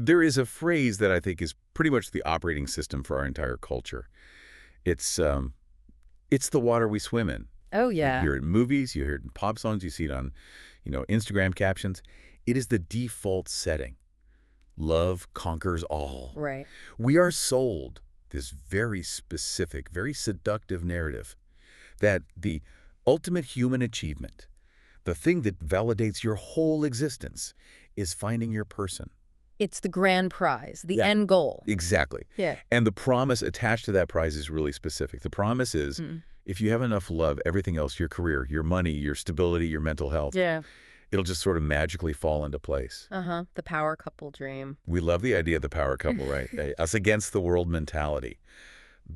There is a phrase that I think is pretty much the operating system for our entire culture. It's it's the water we swim in. Oh, You yeah. hear it in movies, you hear it in pop songs, you see it on, Instagram captions. It is the default setting. Love conquers all. Right. We are sold this very specific, very seductive narrative that the ultimate human achievement, the thing that validates your whole existence, is finding your person. It's the grand prize, the Yeah. end goal. Exactly. Yeah. And the promise attached to that prize is really specific. The promise is if you have enough love, everything else, your career, your money, your stability, your mental health, Yeah. it'll just sort of magically fall into place. Uh-huh. The power couple dream. We love the idea of the power couple, right? Us against the world mentality.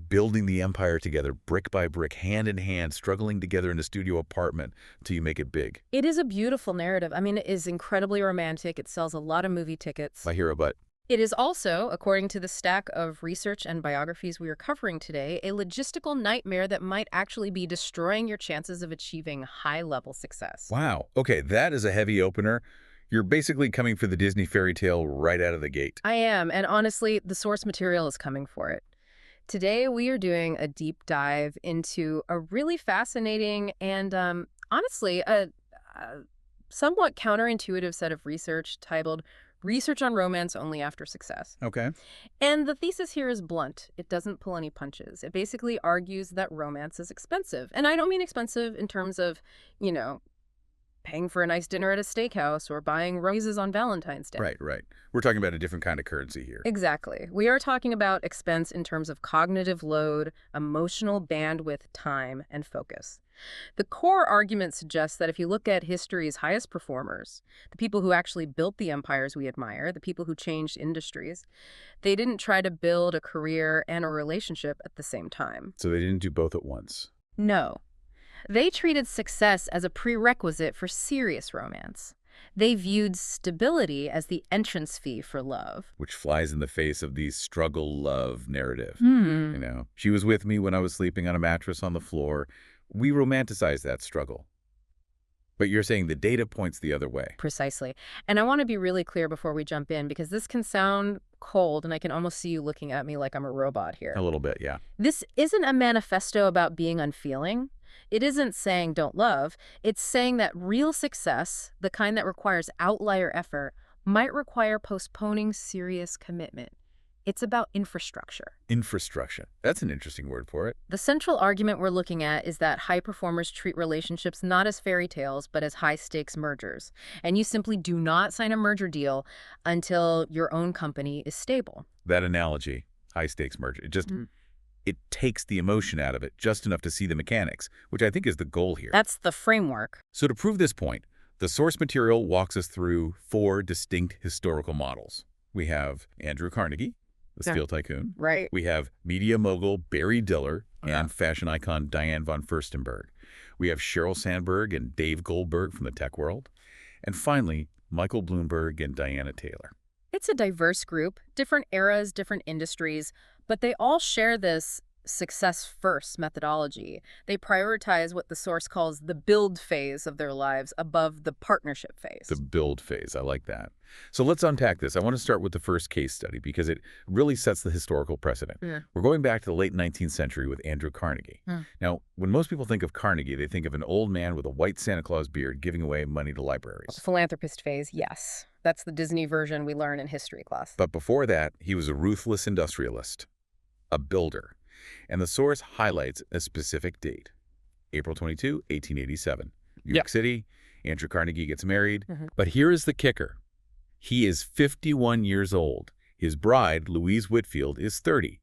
Building the empire together, brick by brick, hand in hand, struggling together in a studio apartment until you make it big. It is a beautiful narrative. I mean, it is incredibly romantic. It sells a lot of movie tickets. I hear a but. It is also, according to the stack of research and biographies we are covering today, a logistical nightmare that might actually be destroying your chances of achieving high-level success. Wow. Okay, that is a heavy opener. You're basically coming for the Disney fairy tale right out of the gate. I am, and honestly, the source material is coming for it. Today, we are doing a deep dive into a really fascinating and, honestly, a somewhat counterintuitive set of research titled Research on Romance Only After Success. Okay. And the thesis here is blunt. It doesn't pull any punches. It basically argues that romance is expensive. And I don't mean expensive in terms of, paying for a nice dinner at a steakhouse or buying roses on Valentine's Day. Right. We're talking about a different kind of currency here. Exactly. We are talking about expense in terms of cognitive load, emotional bandwidth, time, and focus. The core argument suggests that if you look at history's highest performers, the people who actually built the empires we admire, the people who changed industries, they didn't try to build a career and a relationship at the same time. So they didn't do both at once. No. They treated success as a prerequisite for serious romance. They viewed stability as the entrance fee for love. Which flies in the face of the struggle-love narrative. Hmm. She was with me when I was sleeping on a mattress on the floor. We romanticize that struggle. But you're saying the data points the other way. Precisely. And I want to be really clear before we jump in, because this can sound cold, and I can almost see you looking at me like I'm a robot here. A little bit, yeah. This isn't a manifesto about being unfeeling. It isn't saying don't love. It's saying that real success, the kind that requires outlier effort, might require postponing serious commitment. It's about infrastructure. Infrastructure. That's an interesting word for it. The central argument we're looking at is that high performers treat relationships not as fairy tales, but as high-stakes mergers. And you simply do not sign a merger deal until your own company is stable. That analogy, high-stakes merger, it takes the emotion out of it just enough to see the mechanics, which I think is the goal here. That's the framework. So to prove this point, the source material walks us through 4 distinct historical models. We have Andrew Carnegie, the steel tycoon. Right. We have media mogul Barry Diller and fashion icon Diane von Furstenberg. We have Sheryl Sandberg and Dave Goldberg from the tech world. And finally, Michael Bloomberg and Diana Taylor. It's a diverse group, different eras, different industries, but they all share this success-first methodology. They prioritize what the source calls the build phase of their lives above the partnership phase. The build phase. I like that. So let's unpack this. I want to start with the first case study because it really sets the historical precedent. We're going back to the late 19th century with Andrew Carnegie. Now, when most people think of Carnegie, they think of an old man with a white Santa Claus beard giving away money to libraries. Philanthropist phase, yes. That's the Disney version we learn in history class. But before that, he was a ruthless industrialist, a builder. And the source highlights a specific date, April 22, 1887. New York City, Andrew Carnegie gets married. But here is the kicker. He is 51 years old. His bride, Louise Whitfield, is 30.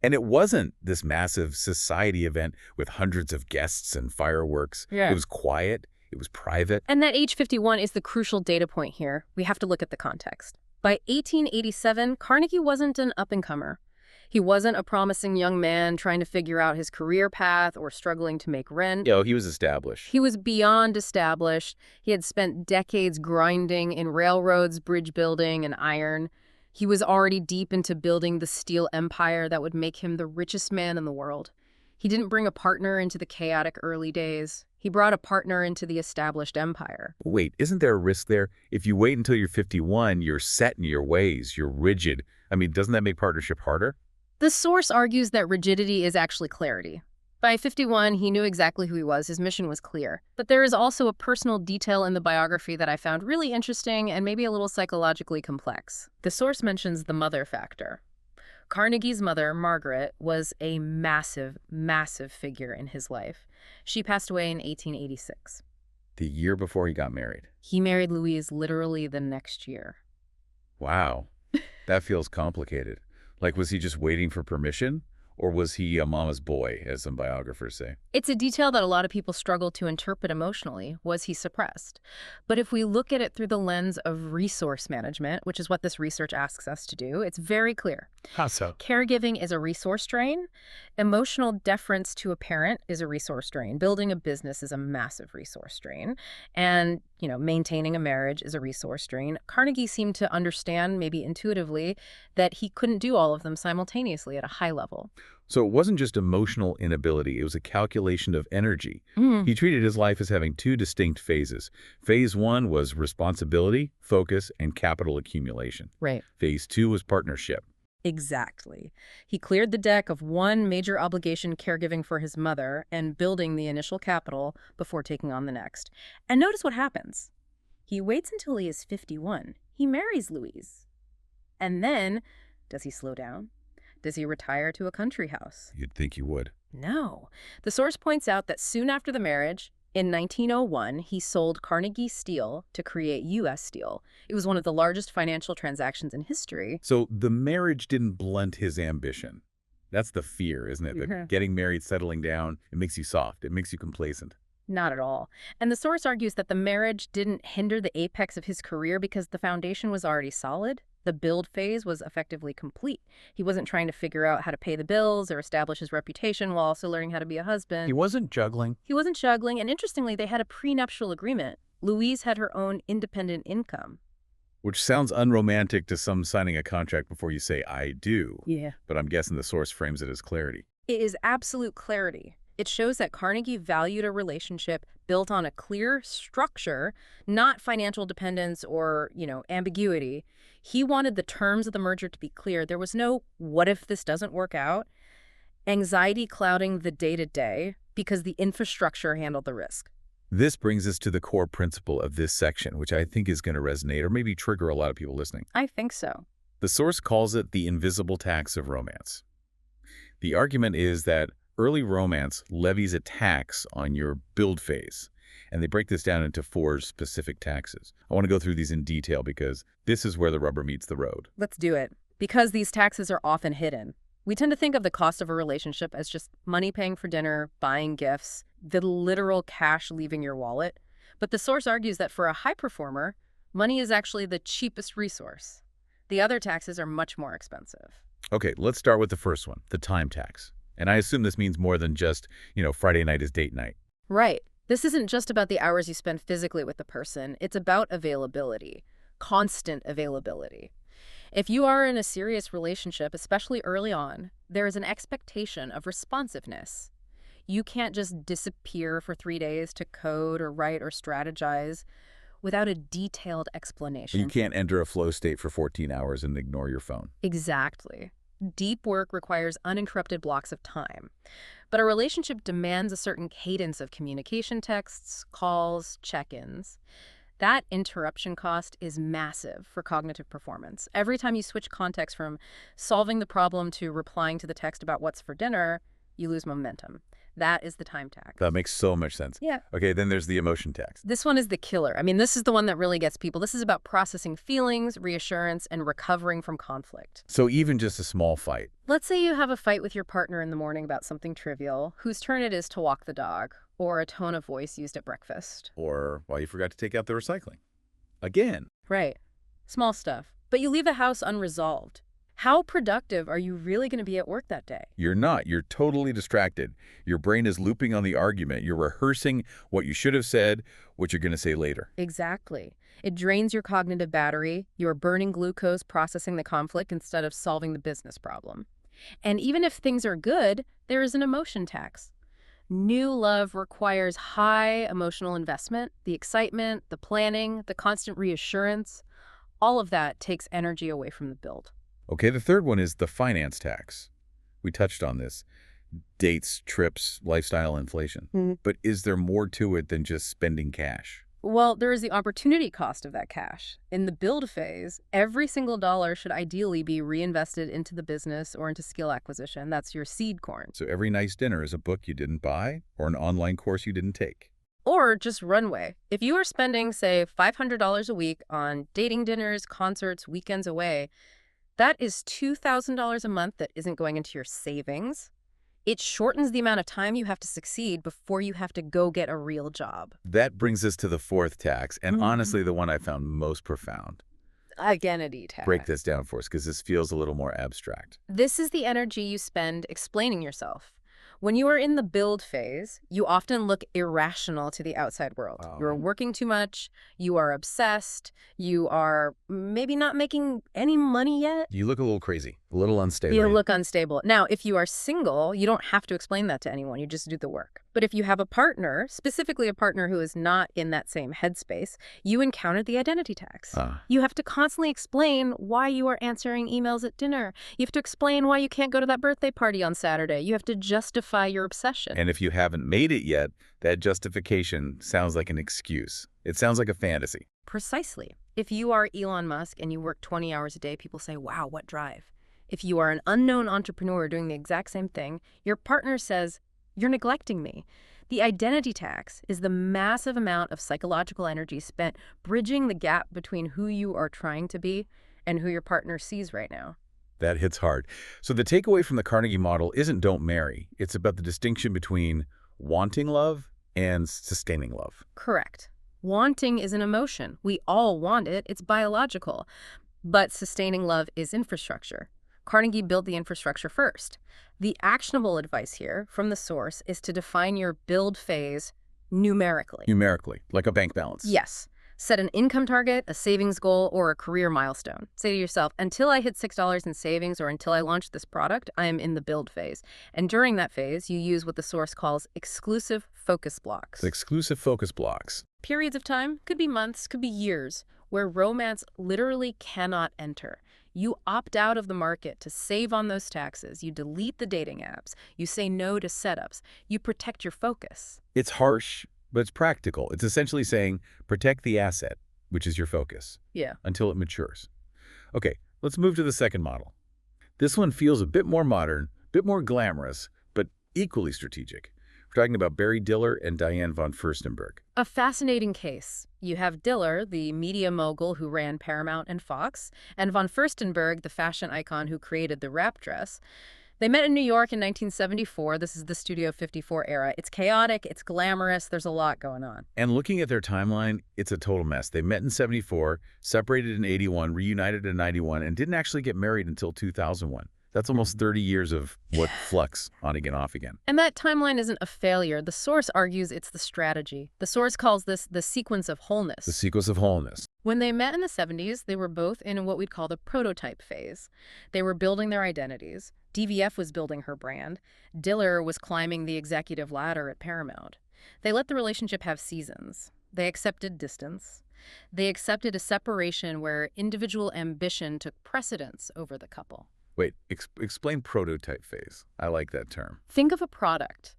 And it wasn't this massive society event with hundreds of guests and fireworks. It was quiet. It was private. And that age 51 is the crucial data point here. We have to look at the context. By 1887, Carnegie wasn't an up-and-comer. He wasn't a promising young man trying to figure out his career path or struggling to make rent. He was established. He was beyond established. He had spent decades grinding in railroads, bridge building, and iron. He was already deep into building the steel empire that would make him the richest man in the world. He didn't bring a partner into the chaotic early days. He brought a partner into the established empire. Wait, isn't there a risk there? If you wait until you're 51, you're set in your ways, you're rigid. I mean, doesn't that make partnership harder? The source argues that rigidity is actually clarity. By 51, he knew exactly who he was. His mission was clear. But there is also a personal detail in the biography that I found really interesting and maybe a little psychologically complex. The source mentions the mother factor. Carnegie's mother, Margaret, was a massive, massive figure in his life. She passed away in 1886. The year before he got married. He married Louise literally the next year. Wow, that feels complicated. Like, was he just waiting for permission? Or was he a mama's boy, as some biographers say? It's a detail that a lot of people struggle to interpret emotionally. Was he suppressed? But if we look at it through the lens of resource management, which is what this research asks us to do, it's very clear. How so? Caregiving is a resource drain. Emotional deference to a parent is a resource drain. Building a business is a massive resource drain. And, maintaining a marriage is a resource drain. Carnegie seemed to understand, maybe intuitively, that he couldn't do all of them simultaneously at a high level. So it wasn't just emotional inability, it was a calculation of energy. He treated his life as having two distinct phases. Phase 1 was responsibility, focus, and capital accumulation. Right. Phase 2 was partnership. Exactly. He cleared the deck of one major obligation, caregiving for his mother, and building the initial capital before taking on the next. And notice what happens. He waits until he is 51. He marries Louise. And then, does he slow down? Does he retire to a country house? You'd think he would. No. The source points out that soon after the marriage, in 1901, he sold Carnegie Steel to create U.S. Steel. It was one of the largest financial transactions in history. So the marriage didn't blunt his ambition. That's the fear, isn't it? That getting married, settling down, it makes you soft. It makes you complacent. Not at all. And the source argues that the marriage didn't hinder the apex of his career because the foundation was already solid. The build phase was effectively complete. He wasn't trying to figure out how to pay the bills or establish his reputation while also learning how to be a husband. He wasn't juggling. He wasn't juggling, and interestingly, they had a prenuptial agreement. Louise had her own independent income. Which sounds unromantic to some signing a contract before you say, I do. Yeah. But I'm guessing the source frames it as clarity. It is absolute clarity. It shows that Carnegie valued a relationship built on a clear structure, not financial dependence or, ambiguity. He wanted the terms of the merger to be clear. There was no, what if this doesn't work out? Anxiety clouding the day-to-day because the infrastructure handled the risk. This brings us to the core principle of this section, which I think is going to resonate or maybe trigger a lot of people listening. I think so. The source calls it the invisible tax of romance. The argument is that early romance levies a tax on your build phase, and they break this down into 4 specific taxes. I want to go through these in detail because this is where the rubber meets the road. Let's do it. Because these taxes are often hidden. We tend to think of the cost of a relationship as just money paying for dinner, buying gifts, the literal cash leaving your wallet. But the source argues that for a high performer, money is actually the cheapest resource. The other taxes are much more expensive. Okay, let's start with the first one, the time tax. And I assume this means more than just, Friday night is date night. Right. This isn't just about the hours you spend physically with the person. It's about availability, constant availability. If you are in a serious relationship, especially early on, there is an expectation of responsiveness. You can't just disappear for 3 days to code or write or strategize without a detailed explanation. You can't enter a flow state for 14 hours and ignore your phone. Exactly. Deep work requires uninterrupted blocks of time. But a relationship demands a certain cadence of communication, texts, calls, check-ins. That interruption cost is massive for cognitive performance. Every time you switch context from solving the problem to replying to the text about what's for dinner, you lose momentum. That is the time tax. That makes so much sense. Yeah. Okay, then there's the emotion tax. This one is the killer. This is the one that really gets people. This is about processing feelings, reassurance, and recovering from conflict. So even just a small fight. Let's say you have a fight with your partner in the morning about something trivial, whose turn it is to walk the dog, or a tone of voice used at breakfast. Or, you forgot to take out the recycling. Again. Right. Small stuff. But you leave the house unresolved. How productive are you really going to be at work that day? You're not. You're totally distracted. Your brain is looping on the argument. You're rehearsing what you should have said, what you're going to say later. Exactly. It drains your cognitive battery. You're burning glucose processing the conflict instead of solving the business problem. And even if things are good, there is an emotion tax. New love requires high emotional investment, the excitement, the planning, the constant reassurance. All of that takes energy away from the build. Okay, the third one is the finance tax. We touched on this. Dates, trips, lifestyle inflation. But is there more to it than just spending cash? Well, there is the opportunity cost of that cash. In the build phase, every single dollar should ideally be reinvested into the business or into skill acquisition. That's your seed corn. So every nice dinner is a book you didn't buy or an online course you didn't take. Or just runway. If you are spending, say, $500 a week on dating dinners, concerts, weekends away, that is $2,000 a month that isn't going into your savings. It shortens the amount of time you have to succeed before you have to go get a real job. That brings us to the fourth tax, and honestly, the one I found most profound. Identity tax. Break this down for us, because this feels a little more abstract. This is the energy you spend explaining yourself. When you are in the build phase, you often look irrational to the outside world. Wow. You're working too much, you are obsessed, you are maybe not making any money yet. You look a little crazy, a little unstable. You look unstable. Now, if you are single, you don't have to explain that to anyone. You just do the work. But if you have a partner, specifically a partner who is not in that same headspace, you encounter the identity tax. You have to constantly explain why you are answering emails at dinner. You have to explain why you can't go to that birthday party on Saturday. You have to justify your obsession. And if you haven't made it yet, that justification sounds like an excuse. It sounds like a fantasy. Precisely. If you are Elon Musk and you work 20 hours a day, people say, wow, what drive? If you are an unknown entrepreneur doing the exact same thing, your partner says, you're neglecting me. The identity tax is the massive amount of psychological energy spent bridging the gap between who you are trying to be and who your partner sees right now. That hits hard. So the takeaway from the Carnegie model isn't don't marry. It's about the distinction between wanting love and sustaining love. Correct. Wanting is an emotion. We all want it. It's biological. But sustaining love is infrastructure. Carnegie built the infrastructure first. The actionable advice here from the source is to define your build phase numerically. Numerically, like a bank balance. Yes. Set an income target, a savings goal, or a career milestone. Say to yourself, until I hit $6 in savings or until I launch this product, I am in the build phase. And during that phase, you use what the source calls exclusive focus blocks. Exclusive focus blocks. Periods of time, could be months, could be years, where romance literally cannot enter. You opt out of the market to save on those taxes. You delete the dating apps. You say no to setups. You protect your focus. It's harsh, but it's practical. It's essentially saying protect the asset, which is your focus, until it matures. Okay, let's move to the second model. This one feels a bit more modern, a bit more glamorous, but equally strategic. We're talking about Barry Diller and Diane von Furstenberg. A fascinating case. You have Diller, the media mogul who ran Paramount and Fox, and von Furstenberg, the fashion icon who created the wrap dress. They met in New York in 1974. This is the Studio 54 era. It's chaotic, it's glamorous, there's a lot going on. And looking at their timeline, it's a total mess. They met in 74, separated in 81, reunited in 91, and didn't actually get married until 2001. That's almost 30 years of what flux on again, off again. And that timeline isn't a failure. The source argues it's the strategy. The source calls this the sequence of wholeness. The sequence of wholeness. When they met in the 70s, they were both in what we'd call the prototype phase. They were building their identities. DVF was building her brand. Diller was climbing the executive ladder at Paramount. They let the relationship have seasons. They accepted distance. They accepted a separation where individual ambition took precedence over the couple. Wait, explain prototype phase. I like that term. Think of a product.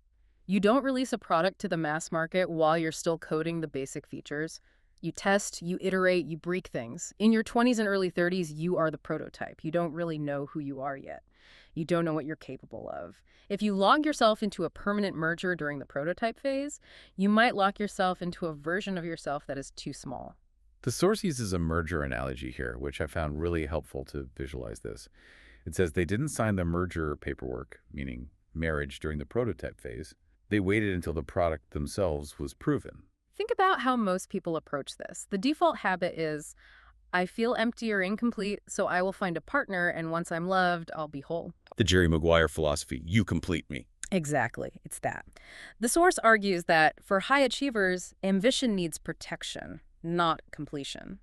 You don't release a product to the mass market while you're still coding the basic features. You test, you iterate, you break things. In your 20s and early 30s, you are the prototype. You don't really know who you are yet. You don't know what you're capable of. If you log yourself into a permanent merger during the prototype phase, you might lock yourself into a version of yourself that is too small. The source uses a merger analogy here, which I found really helpful to visualize this. It says they didn't sign the merger paperwork, meaning marriage, during the prototype phase. They waited until the product themselves was proven. Think about how most people approach this. The default habit is, I feel empty or incomplete, so I will find a partner, and once I'm loved, I'll be whole. The Jerry Maguire philosophy, you complete me. Exactly, it's that. The source argues that for high achievers, ambition needs protection, not completion.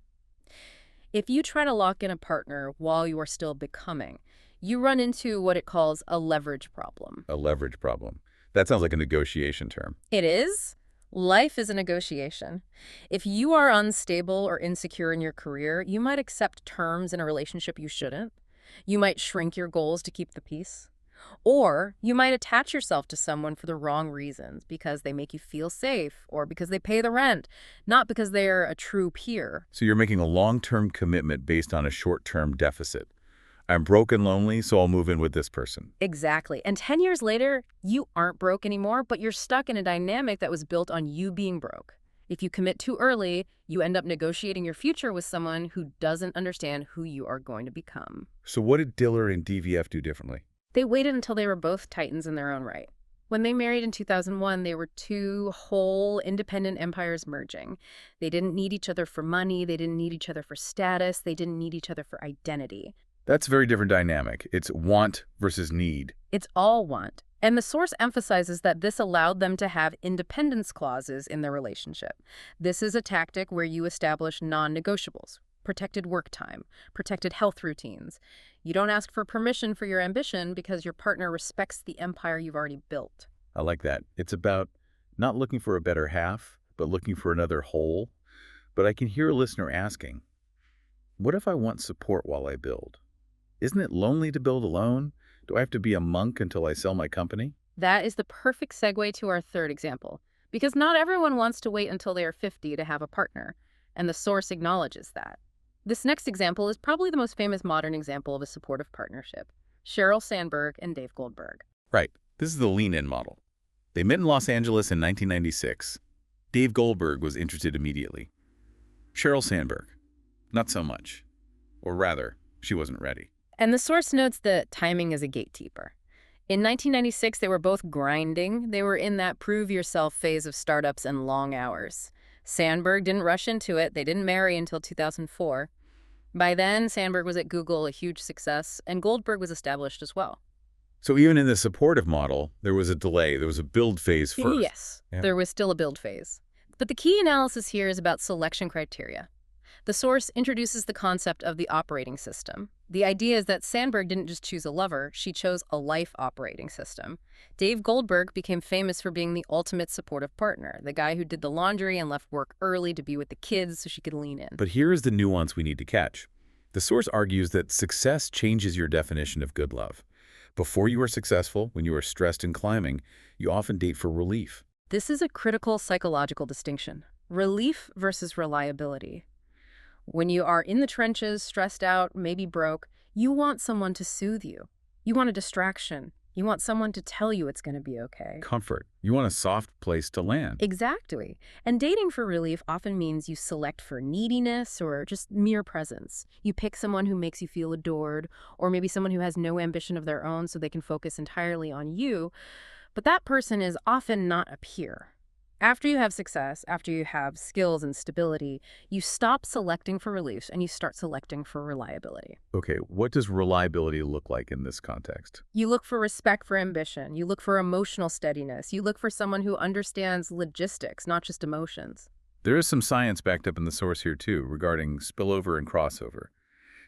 If you try to lock in a partner while you are still becoming, you run into what it calls a leverage problem. A leverage problem. That sounds like a negotiation term. It is. Life is a negotiation. If you are unstable or insecure in your career, you might accept terms in a relationship you shouldn't. You might shrink your goals to keep the peace. Or you might attach yourself to someone for the wrong reasons, because they make you feel safe or because they pay the rent, not because they're a true peer. So you're making a long-term commitment based on a short-term deficit. I'm broke and lonely, so I'll move in with this person. Exactly. And 10 years later, you aren't broke anymore, but you're stuck in a dynamic that was built on you being broke. If you commit too early, you end up negotiating your future with someone who doesn't understand who you are going to become. So what did Diller and DVF do differently? They waited until they were both titans in their own right. When they married in 2001, they were two whole independent empires merging. They didn't need each other for money. They didn't need each other for status. They didn't need each other for identity. That's a very different dynamic. It's want versus need. It's all want. And the source emphasizes that this allowed them to have independence clauses in their relationship. This is a tactic where you establish non-negotiables, protected work time, protected health routines. You don't ask for permission for your ambition because your partner respects the empire you've already built. I like that. It's about not looking for a better half, but looking for another whole. But I can hear a listener asking, what if I want support while I build? Isn't it lonely to build alone? Do I have to be a monk until I sell my company? That is the perfect segue to our third example, because not everyone wants to wait until they are 50 to have a partner, and the source acknowledges that. This next example is probably the most famous modern example of a supportive partnership: Sheryl Sandberg and Dave Goldberg. Right. This is the lean-in model. They met in Los Angeles in 1996. Dave Goldberg was interested immediately. Sheryl Sandberg, not so much. Or rather, she wasn't ready. And the source notes that timing is a gatekeeper. In 1996, they were both grinding. They were in that prove-yourself phase of startups and long hours. Sandberg didn't rush into it. They didn't marry until 2004. By then, Sandberg was at Google, a huge success, and Goldberg was established as well. So even in the supportive model, there was a delay. There was a build phase first. Yes, Yeah. there was still a build phase. But the key analysis here is about selection criteria. The source introduces the concept of the operating system. The idea is that Sandberg didn't just choose a lover, she chose a life operating system. Dave Goldberg became famous for being the ultimate supportive partner, the guy who did the laundry and left work early to be with the kids so she could lean in. But here is the nuance we need to catch. The source argues that success changes your definition of good love. Before you are successful, when you are stressed and climbing, you often date for relief. This is a critical psychological distinction: relief versus reliability. When you are in the trenches, stressed out, maybe broke, you want someone to soothe you. You want a distraction. You want someone to tell you it's going to be okay. Comfort. You want a soft place to land. Exactly. And dating for relief often means you select for neediness or just mere presence. You pick someone who makes you feel adored, or maybe someone who has no ambition of their own so they can focus entirely on you. But that person is often not a peer. After you have success, after you have skills and stability, you stop selecting for relief and you start selecting for reliability. Okay, what does reliability look like in this context? You look for respect for ambition. You look for emotional steadiness. You look for someone who understands logistics, not just emotions. There is some science backed up in the source here too, regarding spillover and crossover.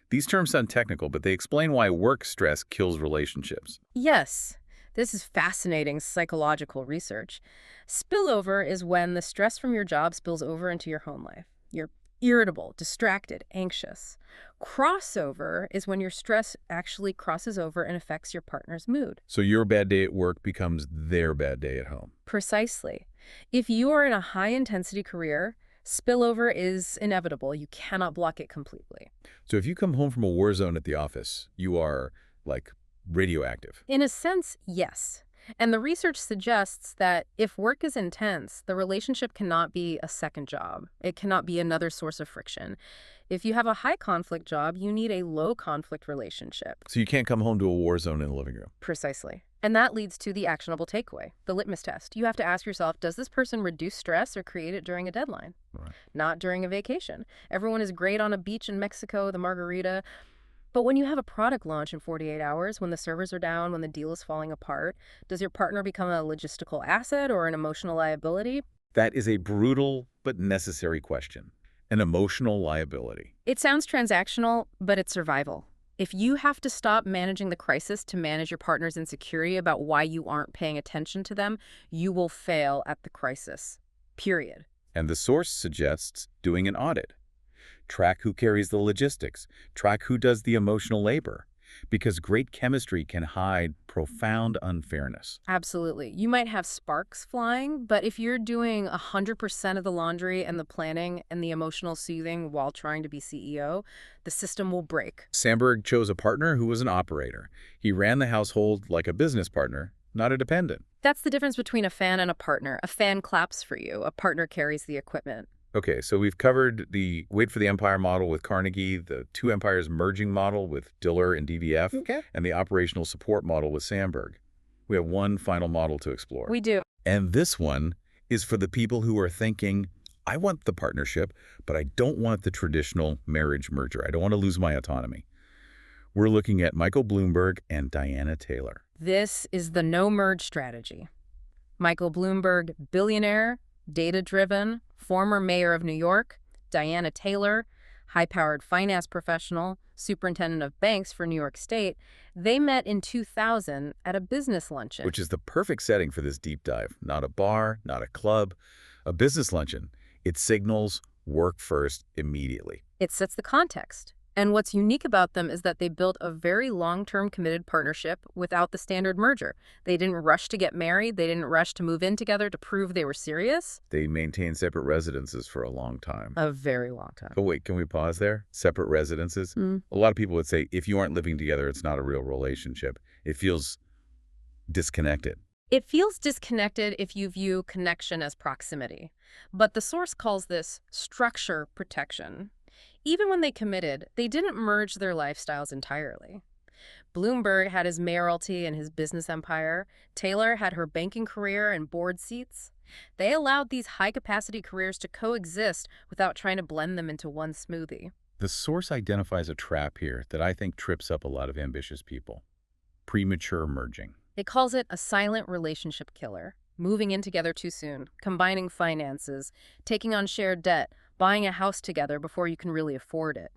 These terms sound technical, but they explain why work stress kills relationships. Yes. This is fascinating psychological research. Spillover is when the stress from your job spills over into your home life. You're irritable, distracted, anxious. Crossover is when your stress actually crosses over and affects your partner's mood. So your bad day at work becomes their bad day at home. Precisely. If you are in a high-intensity career, spillover is inevitable. You cannot block it completely. So if you come home from a war zone at the office, you are, like, radioactive. In a sense, yes. And the research suggests that if work is intense, the relationship cannot be a second job. It cannot be another source of friction. If you have a high-conflict job, you need a low-conflict relationship. So you can't come home to a war zone in the living room. Precisely. And that leads to the actionable takeaway, the litmus test. You have to ask yourself, does this person reduce stress or create it during a deadline? Right. Not during a vacation. Everyone is great on a beach in Mexico, the margarita. But when you have a product launch in 48 hours, when the servers are down, when the deal is falling apart, does your partner become a logistical asset or an emotional liability? That is a brutal but necessary question. An emotional liability. It sounds transactional, but it's survival. If you have to stop managing the crisis to manage your partner's insecurity about why you aren't paying attention to them, you will fail at the crisis. Period. And the source suggests doing an audit. Track who carries the logistics. Track who does the emotional labor. Because great chemistry can hide profound unfairness. Absolutely. You might have sparks flying, but if you're doing 100% of the laundry and the planning and the emotional soothing while trying to be CEO, the system will break. Sandberg chose a partner who was an operator. He ran the household like a business partner, not a dependent. That's the difference between a fan and a partner. A fan claps for you. A partner carries the equipment. Okay, so we've covered the Wait for the Empire model with Carnegie, the two empires merging model with Diller and DVF, and the operational support model with Sandberg. We have one final model to explore. We do. And this one is for the people who are thinking, I want the partnership, but I don't want the traditional marriage merger. I don't want to lose my autonomy. We're looking at Michael Bloomberg and Diana Taylor. This is the no-merge strategy. Michael Bloomberg, billionaire, data-driven, former mayor of New York. Diana Taylor, high-powered finance professional, superintendent of banks for New York State. They met in 2000 at a business luncheon. Which is the perfect setting for this deep dive. Not a bar, not a club, a business luncheon. It signals work first immediately. It sets the context. And what's unique about them is that they built a very long-term committed partnership without the standard merger. They didn't rush to get married. They didn't rush to move in together to prove they were serious. They maintained separate residences for a long time. A very long time. But wait, can we pause there? Separate residences? A lot of people would say if you aren't living together, it's not a real relationship. It feels disconnected. It feels disconnected if you view connection as proximity. But the source calls this structure protection. Even when they committed, they didn't merge their lifestyles entirely. Bloomberg had his mayoralty and his business empire. Taylor had her banking career and board seats. They allowed these high-capacity careers to coexist without trying to blend them into one smoothie. The source identifies a trap here that I think trips up a lot of ambitious people. Premature merging. It calls it a silent relationship killer. Moving in together too soon, combining finances, taking on shared debt, buying a house together before you can really afford it.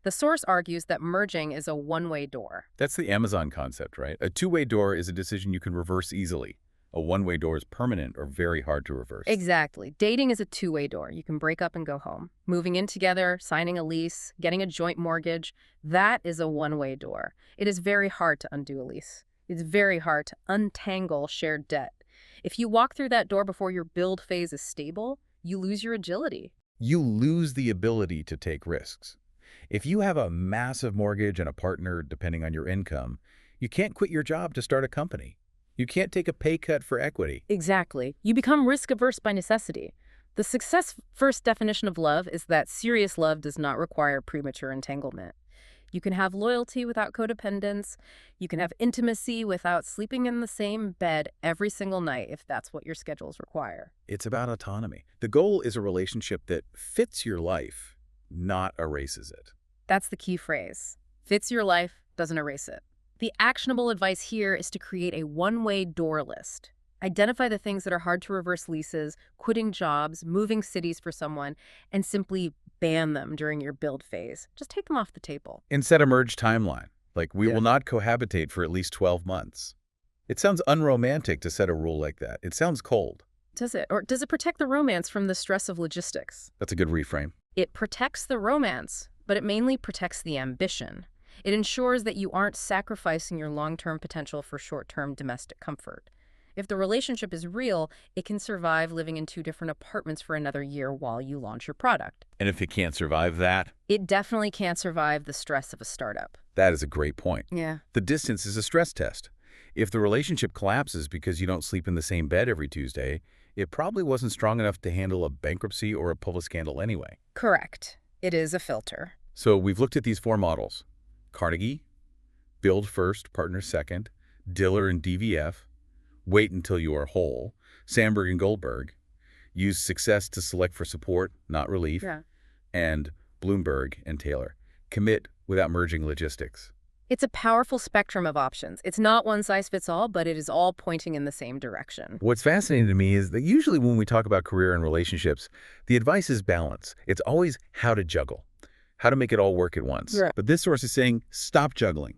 The source argues that merging is a one-way door. That's the Amazon concept, right? A two-way door is a decision you can reverse easily. A one-way door is permanent or very hard to reverse. Exactly. Dating is a two-way door. You can break up and go home. Moving in together, signing a lease, getting a joint mortgage, that is a one-way door. It is very hard to undo a lease. It's very hard to untangle shared debt. If you walk through that door before your build phase is stable, you lose your agility. You lose the ability to take risks. If you have a massive mortgage and a partner depending on your income, you can't quit your job to start a company. You can't take a pay cut for equity. Exactly. You become risk-averse by necessity. The success-first definition of love is that serious love does not require premature entanglement. You can have loyalty without codependence. You can have intimacy without sleeping in the same bed every single night if that's what your schedules require. It's about autonomy. The goal is a relationship that fits your life, not erases it. That's the key phrase. Fits your life, doesn't erase it. The actionable advice here is to create a one-way door list. Identify the things that are hard to reverse leases, quitting jobs, moving cities for someone, and simply ban them during your build phase. Just take them off the table. And set a merge timeline, like we will not cohabitate for at least 12 months. It sounds unromantic to set a rule like that. It sounds cold. Does it? Or does it protect the romance from the stress of logistics? That's a good reframe. It protects the romance, but it mainly protects the ambition. It ensures that you aren't sacrificing your long-term potential for short-term domestic comfort. If the relationship is real, it can survive living in 2 different apartments for another year while you launch your product. And if it can't survive that? It definitely can't survive the stress of a startup. That is a great point. Yeah. The distance is a stress test. If the relationship collapses because you don't sleep in the same bed every Tuesday, it probably wasn't strong enough to handle a bankruptcy or a public scandal anyway. Correct. It is a filter. So we've looked at these 4 models. Carnegie, build first, partner second, Diller and DVF, wait until you are whole, Sandberg and Goldberg, use success to select for support, not relief, and Bloomberg and Taylor, commit without merging logistics. It's a powerful spectrum of options. It's not one size fits all, but it is all pointing in the same direction. What's fascinating to me is that usually when we talk about career and relationships, the advice is balance. It's always how to juggle, how to make it all work at once. Right. But this source is saying, stop juggling.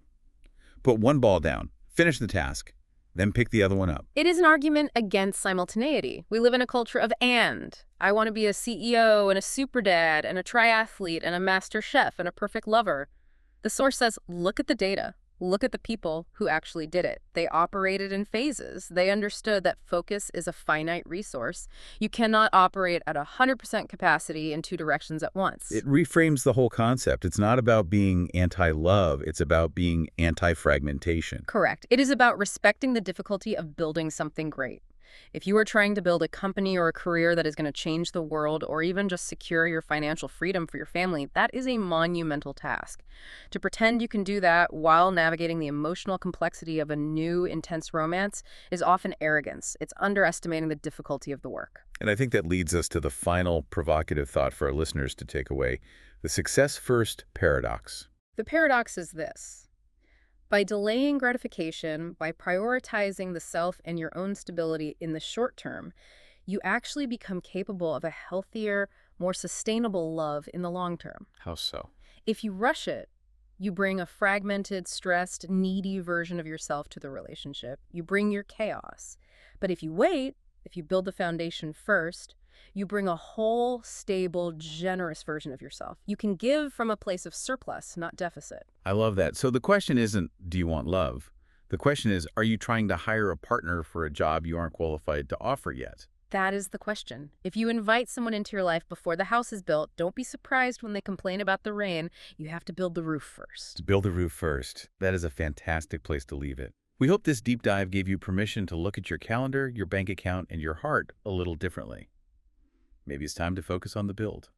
Put one ball down, finish the task, then pick the other one up. It is an argument against simultaneity. We live in a culture of and. I want to be a CEO and a super dad and a triathlete and a master chef and a perfect lover. The source says, look at the data. Look at the people who actually did it. They operated in phases. They understood that focus is a finite resource. You cannot operate at 100% capacity in two directions at once. It reframes the whole concept. It's not about being anti-love. It's about being anti-fragmentation. Correct. It is about respecting the difficulty of building something great. If you are trying to build a company or a career that is going to change the world or even just secure your financial freedom for your family, that is a monumental task. To pretend you can do that while navigating the emotional complexity of a new, intense romance is often arrogance. It's underestimating the difficulty of the work. And I think that leads us to the final provocative thought for our listeners to take away, the success-first paradox. The paradox is this. By delaying gratification, by prioritizing the self and your own stability in the short term, you actually become capable of a healthier, more sustainable love in the long term. How so? If you rush it, you bring a fragmented, stressed, needy version of yourself to the relationship. You bring your chaos. But if you wait, if you build the foundation first, you bring a whole, stable, generous version of yourself. You can give from a place of surplus, not deficit. I love that. So the question isn't, do you want love? The question is, are you trying to hire a partner for a job you aren't qualified to offer yet? That is the question. If you invite someone into your life before the house is built, don't be surprised when they complain about the rain. You have to build the roof first. Build the roof first. That is a fantastic place to leave it. We hope this deep dive gave you permission to look at your calendar, your bank account, and your heart a little differently. Maybe it's time to focus on the build.